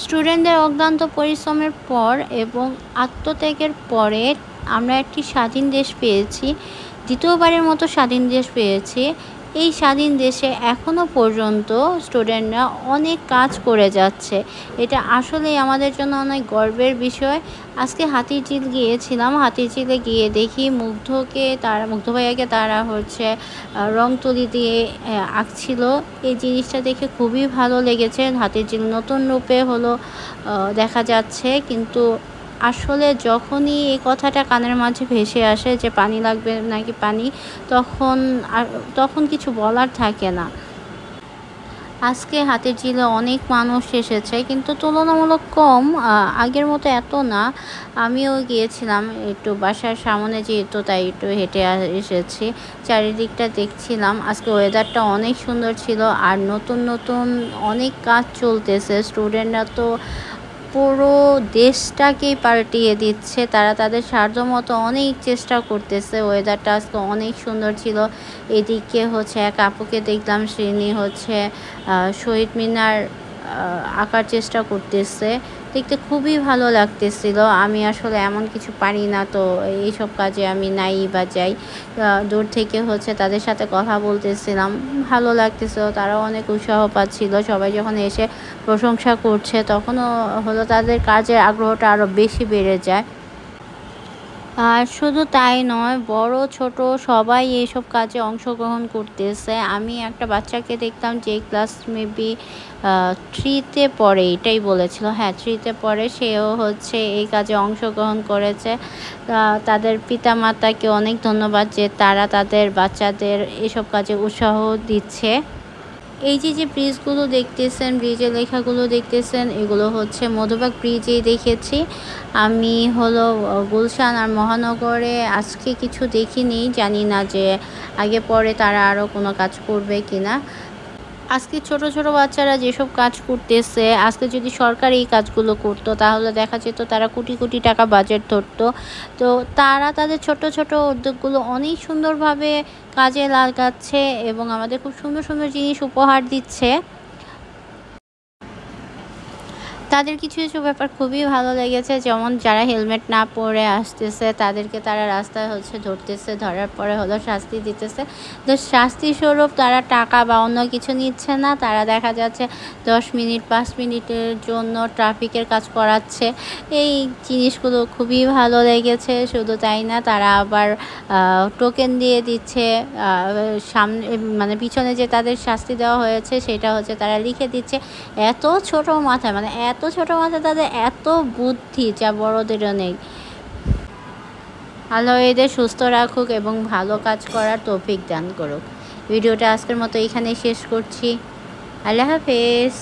স্টুডেন্টদের অক্লান্ত পরিশ্রমের পর এবং আত্মত্যাগের পরে আমরা একটি স্বাধীন দেশ পেয়েছি, দ্বিতীয়বারের মতো স্বাধীন দেশ পেয়েছি। এই স্বাধীন দেশে এখনও পর্যন্ত স্টুডেন্টরা অনেক কাজ করে যাচ্ছে। এটা আসলেই আমাদের জন্য অনেক গর্বের বিষয়। আজকে হাতিরঝিল গিয়েছিলাম, হাতিরঝিলে গিয়ে দেখি মুগ্ধ ভাইয়াকে তারা রং তুলি দিয়ে আঁকছিল। এই জিনিসটা দেখে খুবই ভালো লেগেছে। হাতিরঝিল নতুন রূপে দেখা যাচ্ছে, কিন্তু আসলে যখনই এই কথাটা কানের মাঝে ভেসে আসে যে পানি লাগবে নাকি পানি, তখন কিছু বলার থাকে না। আজকে হাতিরঝিলে অনেক মানুষ এসেছে, কিন্তু তুলনামূলক কম, আগের মতো এত না। আমিও গিয়েছিলাম একটু বাসার সামনে, যেহেতু তাই একটু হেঁটে এসেছি, চারিদিকটা দেখছিলাম। আজকে ওয়েদারটা অনেক সুন্দর ছিল, আর নতুন নতুন অনেক কাজ চলতেছে। স্টুডেন্টরা তো পুরো দেশটাকেই পাল্টিয়ে দিচ্ছে, তারা তাদের সাধ্যমতো অনেক চেষ্টা করতেছে। ওয়েদারটা আজকে অনেক সুন্দর ছিল। এদিকে এক আপুকে দেখলাম, তিনি শহীদ মিনার আঁকার চেষ্টা করতেছে, দেখতে খুবই ভালো লাগতেছিল। আমি আসলে এমন কিছু পারি না, তো এইসব কাজে আমি নাই বা যাই। দূর থেকে তাদের সাথে কথা বলতেছিলাম, ভালো লাগতেছিল, তারাও অনেক উৎসাহ পাচ্ছিল। সবাই যখন এসে প্রশংসা করছে, তখনও তাদের কাজের আগ্রহটা আরও বেশি বেড়ে যায়। আর শুধু তাই নয়, বড় ছোট সবাই এইসব কাজে অংশগ্রহণ করতেছে। আমি একটা বাচ্চাকে দেখতাম যে ক্লাস মেবি 3-তে পড়ে, এটাই বলেছিল, হ্যাঁ 3-তে পড়ে, সেও এই কাজে অংশগ্রহণ করেছে। তাদের পিতামাতাকে অনেক ধন্যবাদ যে তারা তাদের বাচ্চাদের এসব কাজে উৎসাহ দিচ্ছে। এই যে ব্রিজগুলো দেখতেছেন, ব্রিজের লেখাগুলো দেখতেছেন, এগুলো মধুবাগ ব্রিজেই দেখেছি। আমি গুলশান আর মহানগরে আজকে কিছু দেখিনি, জানি না যে আগে পরে তারা আরও কোনো কাজ করবে কিনা। আজকে ছোট ছোট বাচ্চারা যেসব কাজ করতেছে, আজকে যদি সরকার এই কাজগুলো করতো, তাহলে দেখা যেত তারা কোটি কোটি টাকা বাজেট ধরতো। তো তারা তাদের ছোট ছোট উদ্যোগগুলো অনেক সুন্দরভাবে কাজে লাগাচ্ছে এবং আমাদের খুব সুন্দর সুন্দর জিনিস উপহার দিচ্ছে। তাদের কিছু কিছু ব্যাপার খুবই ভালো লেগেছে, যেমন যারা হেলমেট না পরে আসতেছে তাদেরকে তারা রাস্তায় ধরতেছে, ধরার পরে শাস্তি দিতেছে। তো শাস্তি স্বরূপ তারা টাকা বা অন্য কিছু নিচ্ছে না, তারা দেখা যাচ্ছে 10 মিনিট 5 মিনিটের জন্য ট্রাফিকের কাজ করাচ্ছে। এই জিনিসগুলো খুবই ভালো লেগেছে। শুধু তাই না, তারা আবার টোকেন দিয়ে দিচ্ছে, সামনে পিছনে যে তাদের শাস্তি দেওয়া হয়েছে সেটা তারা লিখে দিচ্ছে। এত ছোট মাথায়, এত ছোট মাথায় তাদের এত বুদ্ধি, যা বড়দেরও নেই। আল্লাহ এদের সুস্থ রাখুক এবং ভালো কাজ করার তৌফিক দান করুক। ভিডিওটা আজকের মতো এখানেই শেষ করছি। আল্লাহ হাফেজ।